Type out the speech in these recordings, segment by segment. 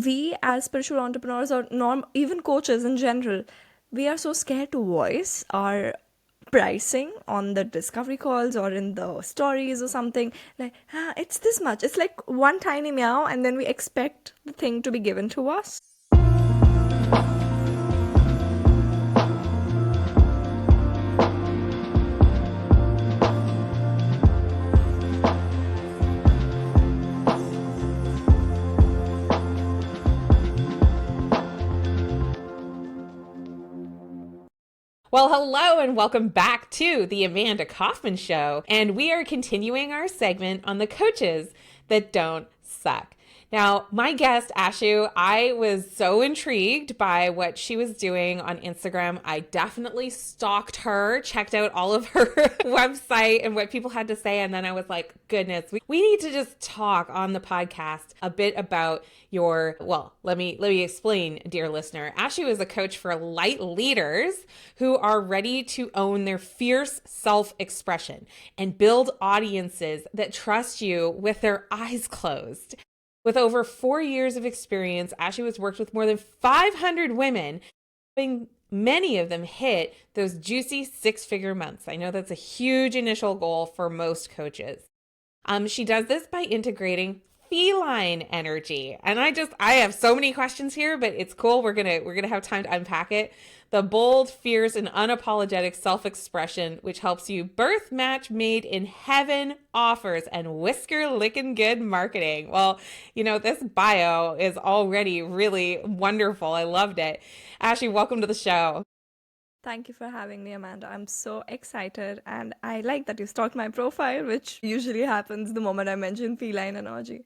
We as spiritual entrepreneurs or even coaches in general, we are so scared to voice our pricing on the discovery calls or in the stories or something like, it's this much. It's like one tiny meow, and then we expect the thing to be given to us. Well, hello and welcome back to the Amanda Kaufman Show. And we are continuing our segment on the coaches that don't suck. Now, my guest, Ashu, I was so intrigued by what she was doing on Instagram. I definitely stalked her, checked out all of her website and what people had to say. And then I was like, goodness, we need to just talk on the podcast a bit about let me explain, dear listener. Ashu is a coach for light leaders who are ready to own their fierce self-expression and build audiences that trust you with their eyes closed. With over 4 years of experience, Ashu has worked with more than 500 women, having many of them hit those juicy 6-figure months. I know that's a huge initial goal for most coaches. She does this by integrating feline energy. And I have so many questions here, but it's cool. We're gonna have time to unpack it. The bold, fierce, and unapologetic self-expression, which helps you birth match made in heaven offers and whisker licking good marketing. Well, this bio is already really wonderful. I loved it. Ashley, welcome to the show. Thank you for having me, Amanda. I'm so excited, and I like that you stalked my profile, which usually happens the moment I mention feline energy.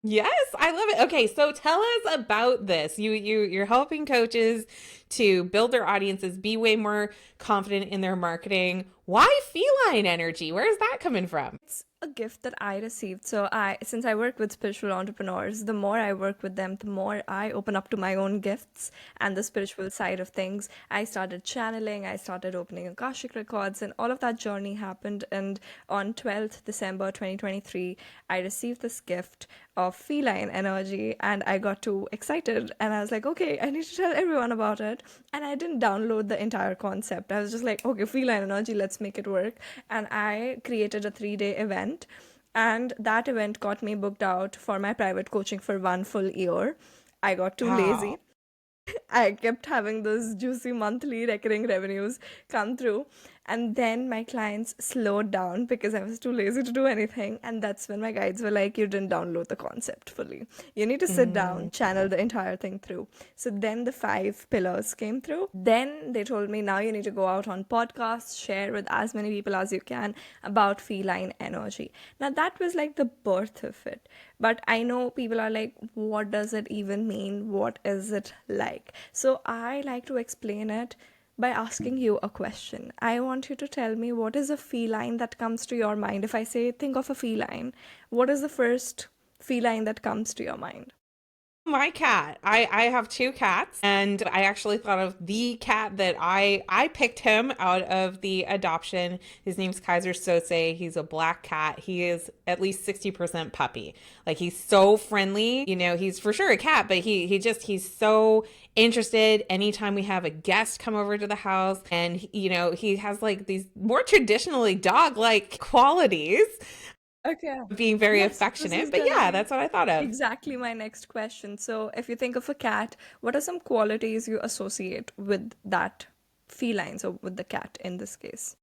Yes, I love it. Okay, so tell us about this. You're helping coaches to build their audiences, be way more confident in their marketing. Why feline energy? Where is that coming from? It's a gift that I received. Since I work with spiritual entrepreneurs, the more I work with them, the more I open up to my own gifts and the spiritual side of things. I started channeling, I started opening Akashic records, and all of that journey happened. And on 12th December 2023, I received this gift of feline energy, and I got too excited, and I was like, okay, I need to tell everyone about it. And I didn't download the entire concept. I was just like, okay, feline energy, let's make it work. And I created a 3-day event, and that event got me booked out for my private coaching for 1 full year. I got too lazy. Wow. I kept having those juicy monthly recurring revenues come through. And then my clients slowed down because I was too lazy to do anything. And that's when my guides were like, you didn't download the concept fully. You need to sit down, channel the entire thing through. So then the 5 pillars came through. Then they told me, now you need to go out on podcasts, share with as many people as you can about feline energy. Now that was like the birth of it. But I know people are like, what does it even mean? What is it like? So I like to explain it by asking you a question. I want you to tell me, what is a feline that comes to your mind? If I say, think of a feline, what is the first feline that comes to your mind? My cat. I have 2 cats, and I actually thought of the cat that I picked him out of the adoption. His name's Kaiser Sose. He's a black cat. He is at least 60% puppy. Like, he's so friendly. He's for sure a cat, but he's so interested anytime we have a guest come over to the house, and he has like these more traditionally dog-like qualities, Okay. being very Yes, this affectionate. is But gonna yeah, be that's what I thought of. exactly my next question. So, if you think of a cat, what are some qualities you associate with that feline, so with the cat in this case?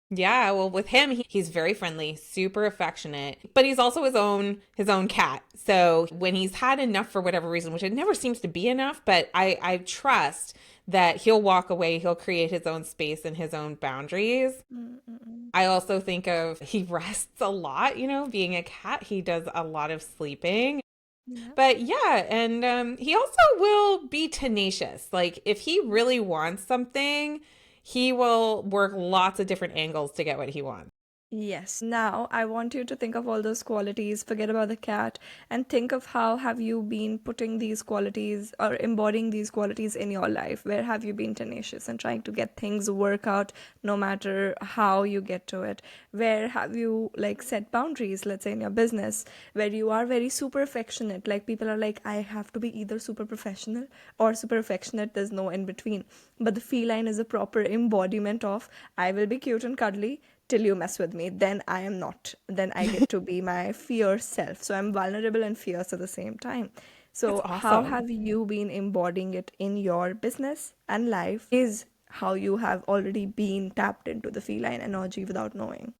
Yeah, well, with him, he's very friendly, super affectionate, but he's also his own cat. So when he's had enough for whatever reason, which it never seems to be enough, but I trust that he'll walk away, he'll create his own space and his own boundaries. Mm-mm-mm. I also think of he rests a lot, being a cat, he does a lot of sleeping. Yeah. But yeah, and he also will be tenacious. Like, if he really wants something, he will work lots of different angles to get what he wants. Yes. Now I want you to think of all those qualities, forget about the cat, and think of how have you been putting these qualities or embodying these qualities in your life? Where have you been tenacious and trying to get things work out no matter how you get to it? Where have you like set boundaries, let's say in your business, where you are very super affectionate? Like people are like, I have to be either super professional or super affectionate, there's no in between. But the feline is a proper embodiment of I will be cute and cuddly till you mess with me, then I am not. Then I get to be my fierce self. So I'm vulnerable and fierce at the same time. That's So, how awesome. have you been embodying it in your business and life? Is how you have already been tapped into the feline energy without knowing.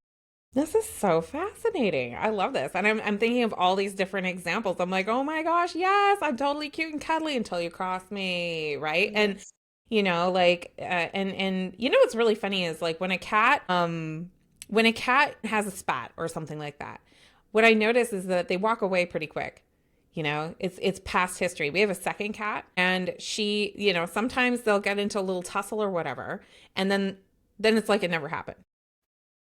This is so fascinating. I love this. And I'm thinking of all these different examples. I'm like, oh my gosh, yes, I'm totally cute and cuddly until you cross me, right? And Yes. like and you know what's really funny is like when a cat has a spat or something like that, what I notice is that they walk away pretty quick. It's past history. We have a second cat and she, sometimes they'll get into a little tussle or whatever, and then it's like it never happened.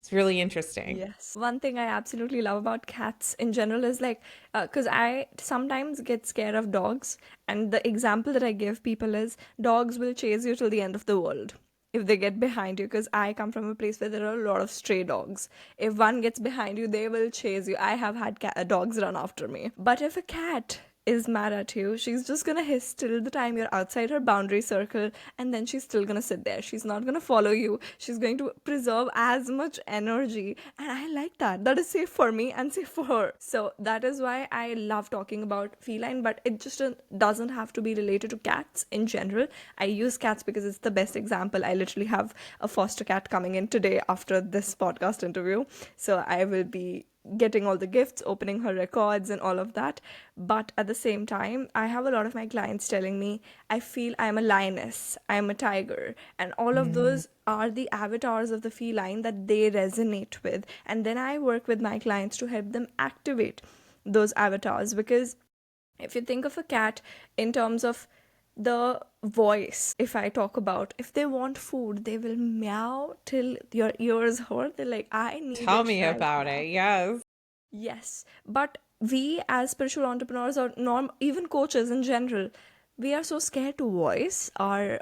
It's really interesting. Yes. One thing I absolutely love about cats in general is like, because I sometimes get scared of dogs, and the example that I give people is dogs will chase you till the end of the world if they get behind you. Because I come from a place where there are a lot of stray dogs. If one gets behind you, they will chase you. I have had dogs run after me. But if a cat is mad at you, she's just gonna hiss till the time you're outside her boundary circle, and then she's still gonna sit there. She's not gonna follow you. She's going to preserve as much energy. And I like that. That is safe for me and safe for her. So that is why I love talking about feline, but it just doesn't have to be related to cats in general. I use cats because it's the best example. I literally have a foster cat coming in today after this podcast interview. So I will be getting all the gifts, opening her records, and all of that. But at the same time, I have a lot of my clients telling me, I feel I'm a lioness, I'm a tiger. And all of Mm. those are the avatars of the feline that they resonate with. And then I work with my clients to help them activate those avatars. Because if you think of a cat in terms of the voice, if I talk about, if they want food, they will meow till your ears hurt. They're like, I need Tell it me right about now. it. Yes. Yes, but we as spiritual entrepreneurs or norm even coaches in general, we are so scared to voice our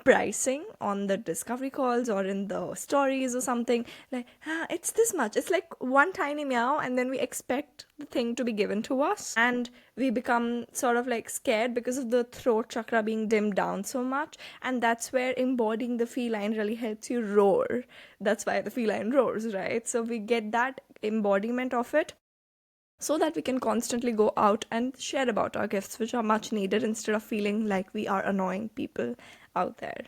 pricing on the discovery calls or in the stories or something like, it's this much. It's like one tiny meow, and then we expect the thing to be given to us, and we become sort of like scared because of the throat chakra being dimmed down so much. And that's where embodying the feline really helps you roar. That's why the feline roars, right? So we get that embodiment of it so that we can constantly go out and share about our gifts, which are much needed instead of feeling like we are annoying people out there.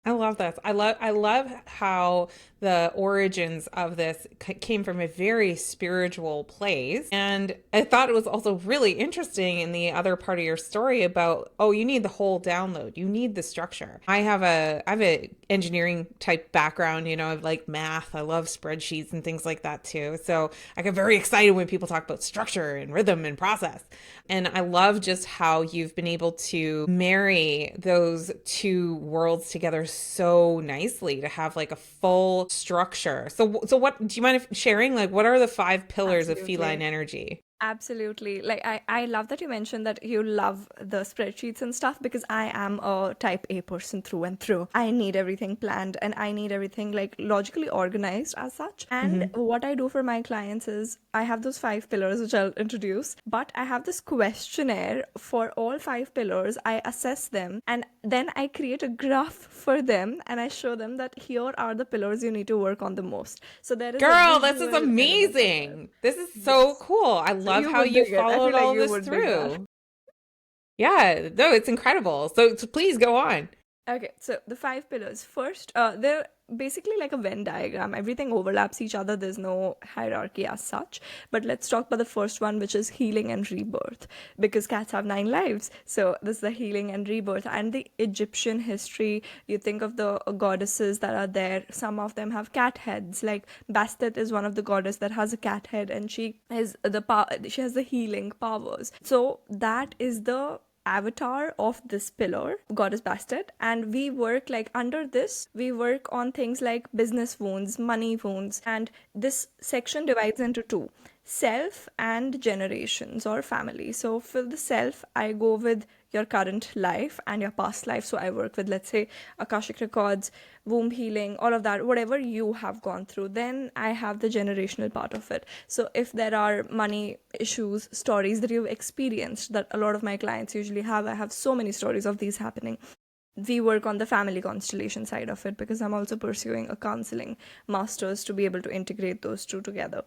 I love this. I love how the origins of this came from a very spiritual place. And I thought it was also really interesting in the other part of your story about, oh, you need the whole download. You need the structure. I have a engineering type background, of like math. I love spreadsheets and things like that too. So I get very excited when people talk about structure and rhythm and process. And I love just how you've been able to marry those two worlds together so nicely to have like a full structure. So what do you mind if sharing like what are the five pillars of feline Absolutely. energy? Absolutely. Like I love that you mentioned that you love the spreadsheets and stuff because I am a type A person through and through. I need everything planned and I need everything like logically organized as such. And Hmm. what I do for my clients is I have those five pillars which I'll introduce, but I have this questionnaire for all five pillars. I assess them and then I create a graph for them and I show them that here are the pillars you need to work on the most. So there is a Girl, this is visual element of it. amazing. This is so Yes. cool. I So love you how would you dig it. I followed feel like all you this would dig that. through. Yeah, no, it's incredible. So please go on. Okay, so the five pillars. First, they're basically like a Venn diagram. Everything overlaps each other. There's no hierarchy as such. But let's talk about the first one, which is healing and rebirth. Because cats have 9 lives. So this is the healing and rebirth. And the Egyptian history, you think of the goddesses that are there. Some of them have cat heads. Like Bastet is one of the goddess that has a cat head, and she has the healing powers. So that is the avatar of this pillar, Goddess Bastet, and we work like under this, we work on things like business wounds, money wounds, and this section divides into two: self and generations or family. So for the self, I go with your current life and your past life. So I work with, let's say, Akashic records, womb healing, all of that, whatever you have gone through. Then I have the generational part of it. So if there are money issues, stories that you've experienced, that a lot of my clients usually have, I have so many stories of these happening. We work on the family constellation side of it because I'm also pursuing a counseling master's to be able to integrate those two together.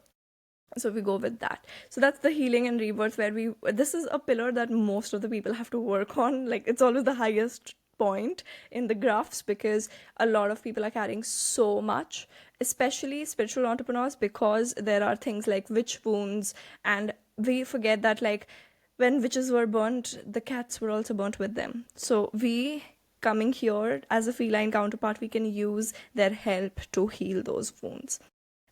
So we go with that. So that's the healing and rebirth, where this is a pillar that most of the people have to work on. Like, it's always the highest point in the graphs because a lot of people are carrying so much, especially spiritual entrepreneurs, because there are things like witch wounds, and we forget that, like, when witches were burnt, the cats were also burnt with them. So we coming here as a feline counterpart, we can use their help to heal those wounds.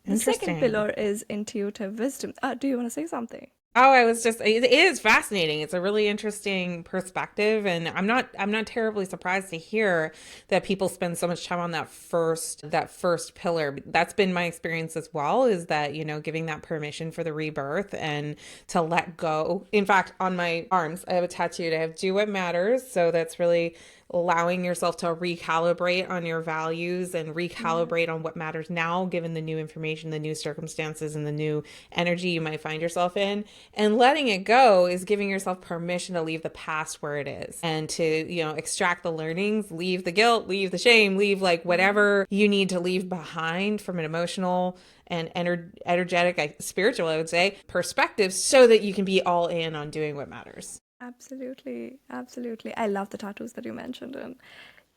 The second Interesting. pillar is intuitive wisdom. Do you want to say something? Oh, it is fascinating. It's a really interesting perspective, and I'm not terribly surprised to hear that people spend so much time on that first pillar. That's been my experience as well, is that, giving that permission for the rebirth and to let go. In fact, on my arms, I have a tattooed. I have Do What Matters. So that's really allowing yourself to recalibrate on your values and recalibrate on what matters now, given the new information, the new circumstances, and the new energy you might find yourself in. And letting it go is giving yourself permission to leave the past where it is and to, extract the learnings, leave the guilt, leave the shame, leave like whatever you need to leave behind from an emotional and energetic, spiritual, I would say, perspective, so that you can be all in on doing what matters. Absolutely. Absolutely. I love the tattoos that you mentioned. And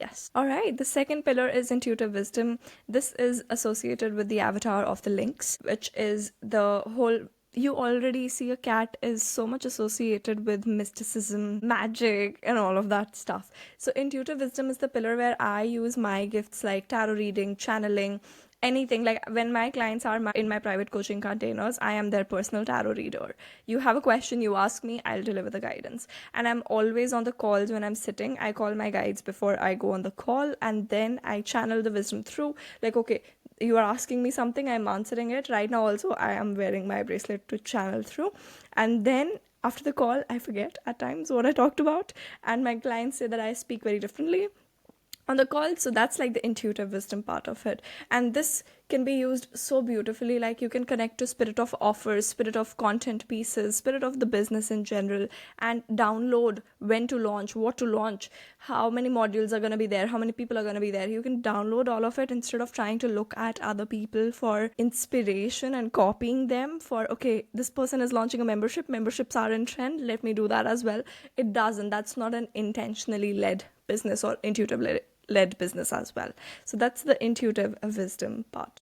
yes. All right. The second pillar is intuitive wisdom. This is associated with the avatar of the lynx, which is the whole. You already see a cat is so much associated with mysticism, magic, and all of that stuff. So, intuitive wisdom is the pillar where I use my gifts like tarot reading, channeling, anything. Like, when my clients are in my private coaching containers, I am their personal tarot reader. You have a question, you ask me, I'll deliver the guidance. And I'm always on the calls. When I'm sitting, I call my guides before I go on the call, and then I channel the wisdom through, like, okay, you are asking me something, I'm answering it right now. Also, I am wearing my bracelet to channel through, and then after the call, I forget at times what I talked about, and my clients say that I speak very differently on the call. So that's like the intuitive wisdom part of it, and this can be used so beautifully. Like, you can connect to spirit of offers, spirit of content pieces, spirit of the business in general, and download when to launch, what to launch, how many modules are going to be there, how many people are going to be there. You can download all of it instead of trying to look at other people for inspiration and copying them for, okay, this person is launching a memberships are in trend, let me do that as well. It doesn't. That's not an intentionally led business or intuitive led business as well. So that's the intuitive wisdom part.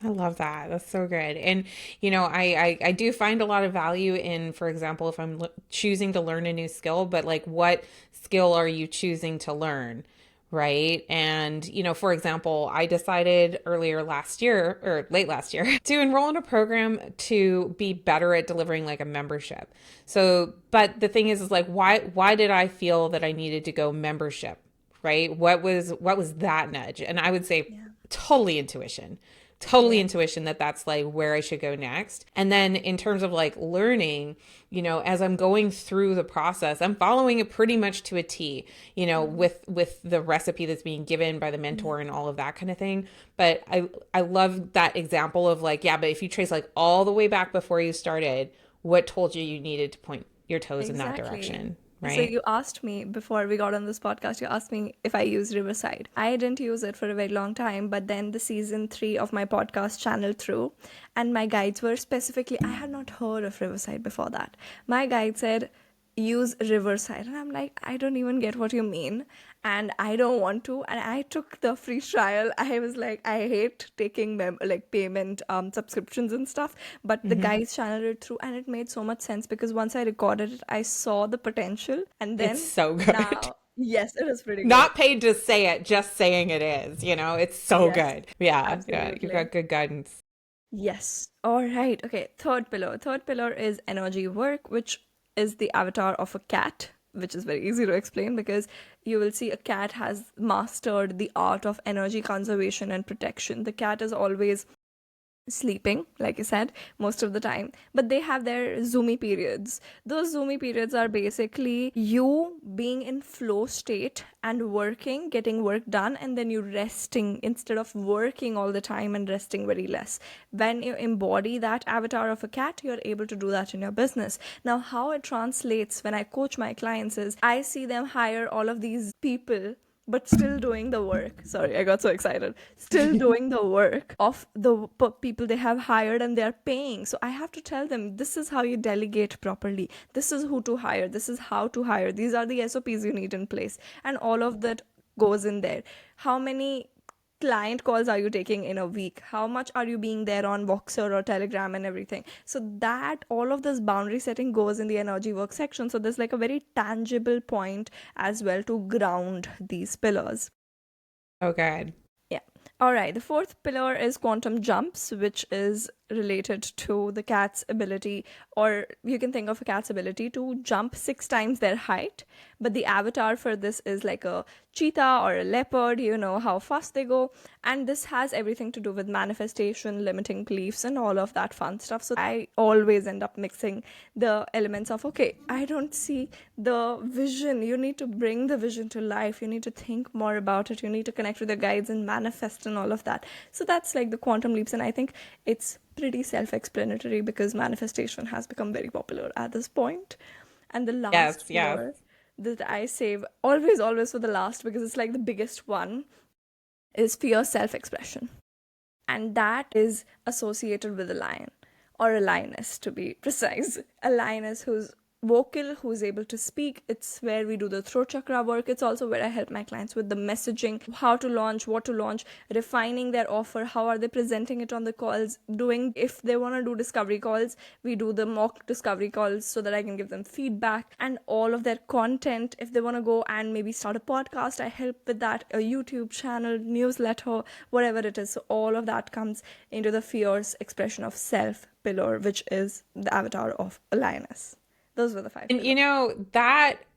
I love that. That's so good. And, I do find a lot of value in, for example, if I'm choosing to learn a new skill, but like, what skill are you choosing to learn? Right. And, for example, I decided earlier last year or late last year to enroll in a program to be better at delivering like a membership. So, but the thing is like, why did I feel that I needed to go membership? Right. What was that nudge? And I would say Yeah. totally intuition. Totally Yeah. intuition that's like where I should go next. And then in terms of like learning, as I'm going through the process, I'm following it pretty much to a T, with the recipe that's being given by the mentor and all of that kind of thing. But I love that example of like, yeah, but if you trace like all the way back before you started, what told you needed to point your toes in that Exactly. direction, So right? you asked me before we got on this podcast, you asked me if I use Riverside. I didn't use it for a very long time, but then the season 3 of my podcast channeled through, and my guides were specifically, I had not heard of Riverside before that. My guide said, use Riverside. And I'm like, I don't even get what you mean. And I don't want to. And I took the free trial. I was like, I hate taking like payment subscriptions and stuff. But the Mm-hmm. guys channeled it through, and it made so much sense because once I recorded it, I saw the potential. And It's then so good. now, yes, it is pretty good. Not paid to say it, just saying it is, it's so Yes, good. Yeah, yeah, you've absolutely. got good guidance. Yes. All right. Okay. Third pillar. Third pillar is energy work, which is the avatar of a cat. which is very easy to explain because you will see a cat has mastered the art of energy conservation and protection. The cat is always sleeping, like I said, most of the time, but they have their zoomy periods. Those zoomy periods are basically you being in flow state and working, getting work done, and then you resting instead of working all the time and resting very less. When you embody that avatar of a cat, you're able to do that in your business. Now, how it translates when I coach my clients is I see them hire all of these people but still doing the work. Sorry, I got so excited. Still doing the work of the people they have hired and they're paying. So I have to tell them this is how you delegate properly. This is who to hire. This is how to hire. These are the SOPs you need in place. And all of that goes in there. How many client calls are you taking in a week? How much are you being there on Voxer or Telegram and everything? So that all of this boundary setting goes in the energy work section. So there's like a very tangible point as well to ground these pillars. Oh, God. Yeah. All right. The fourth pillar is quantum jumps, which is related to the cat's ability, or you can think of a cat's ability to jump 6 times their height. But the avatar for this is like a cheetah or a leopard, you know how fast they go. And this has everything to do with manifestation, limiting beliefs, and all of that fun stuff. So I always end up mixing the elements of, okay, I don't see the vision. You need to bring the vision to life. You need to think more about it. You need to connect with the guides and manifest and all of that. So that's like the quantum leaps. And I think it's pretty self-explanatory because manifestation has become very popular at this point. And the last Yes, yes. pillar that I save always, always for the last because it's like the biggest one is fear self-expression. And that is associated with a lion or a lioness to be precise. A lioness who's vocal, who's able to speak. It's where we do the throat chakra work. It's also where I help my clients with the messaging, how to launch, what to launch, refining their offer, how are they presenting it on the calls, doing, if they want to do discovery calls, we do the mock discovery calls so that I can give them feedback and all of their content. If they want to go and maybe start a podcast, I help with that, a YouTube channel, newsletter, whatever it is. So all of that comes into the fierce expression of self pillar, which is the avatar of a lioness. Those were the five And pillars.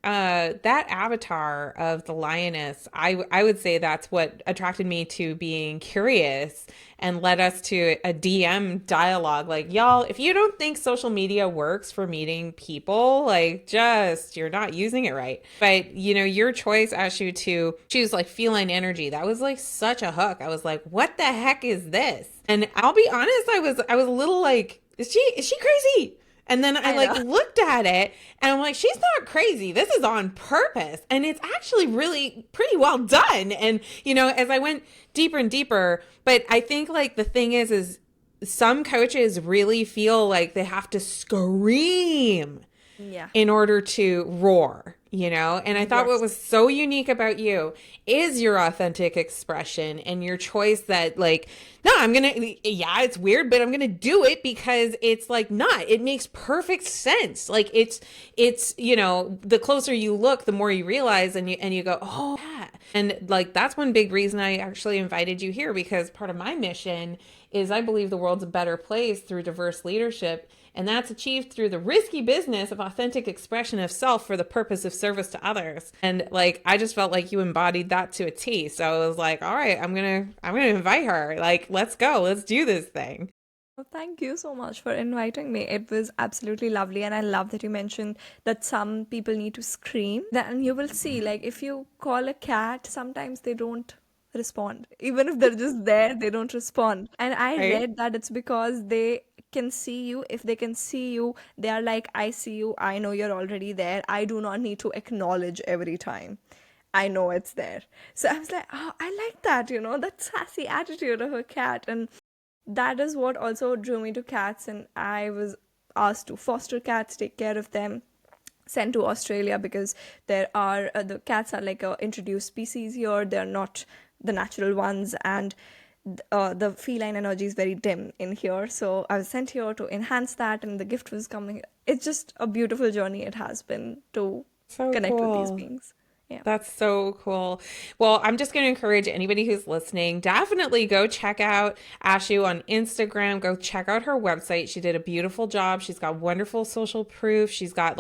that avatar of the lioness, I would say that's what attracted me to being curious and led us to a DM dialogue. Like, y'all, if you don't think social media works for meeting people, like just you're not using it right. But your choice, Ashu, to choose like feline energy, that was like such a hook. I was like, what the heck is this? And I'll be honest, I was a little like, is she crazy? And then I I like know. looked at it and I'm like, she's not crazy. This is on purpose. And it's actually really pretty well done. And, as I went deeper and deeper, but I think like the thing is some coaches really feel like they have to scream Yeah. in order to roar. And I thought what Yes. was so unique about you is your authentic expression and your choice that like, no, yeah, it's weird, but I'm gonna do it because it's like not, it makes perfect sense. Like it's the closer you look, the more you realize and you go, oh yeah. And like that's one big reason I actually invited you here, because part of my mission is I believe the world's a better place through diverse leadership. And that's achieved through the risky business of authentic expression of self for the purpose of service to others. And like, I just felt like you embodied that to a T. So I was like, all right, I'm gonna invite her. Like, let's go, let's do this thing. Well, thank you so much for inviting me. It was absolutely lovely. And I love that you mentioned that some people need to scream. Then you will see, like, if you call a cat, sometimes they don't respond. Even if they're just there, they don't respond. And I Right? read that it's because they can see you. If they can see you, they are like, I see you. I know you're already there. I do not need to acknowledge every time. I know it's there. So I was like, oh, I like that sassy attitude of a cat. And that is what also drew me to cats. And I was asked to foster cats, take care of them, sent to Australia because there are the cats are like a introduced species here. They're not the natural ones, and the feline energy is very dim in here. So I was sent here to enhance that, and the gift was coming. It's just a beautiful journey it has been to So connect with these cool. beings. Yeah. That's so cool. Well, I'm just going to encourage anybody who's listening, definitely go check out Ashu on Instagram. Go check out her website. She did a beautiful job. She's got wonderful social proof. She's got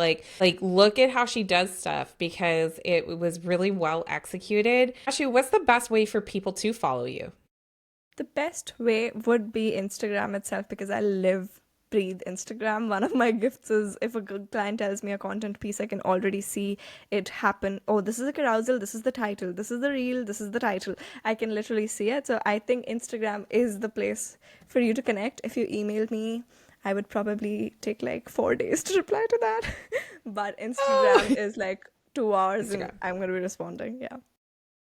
look at how she does stuff because it was really well executed. Ashu, what's the best way for people to follow you? The best way would be Instagram itself because I live, breathe Instagram. One of my gifts is if a good client tells me a content piece, I can already see it happen. Oh, this is a carousal, this is the title, this is the reel, this is the title. I can literally see it. So I think Instagram is the place for you to connect. If you email me, I would probably take like 4 days to reply to that. But Oh, Instagram is like 2 hours and Instagram. I'm going to be responding. Yeah.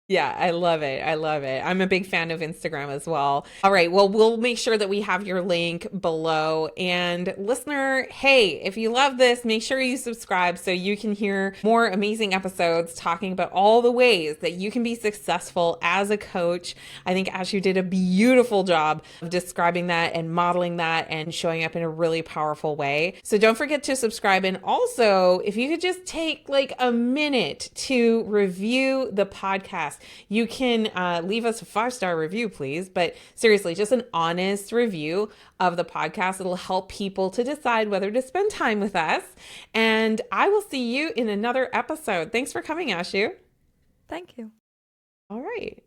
Yeah, I love it. I love it. I'm a big fan of Instagram as well. All right. Well, we'll make sure that we have your link below. And listener, hey, if you love this, make sure you subscribe so you can hear more amazing episodes talking about all the ways that you can be successful as a coach. I think Ashu did a beautiful job of describing that and modeling that and showing up in a really powerful way. So don't forget to subscribe. And also, if you could just take like a minute to review the podcast, you can leave us a 5-star review, please. But seriously, just an honest review of the podcast. It'll help people to decide whether to spend time with us. And I will see you in another episode. Thanks for coming, Ashu. Thank you. All right.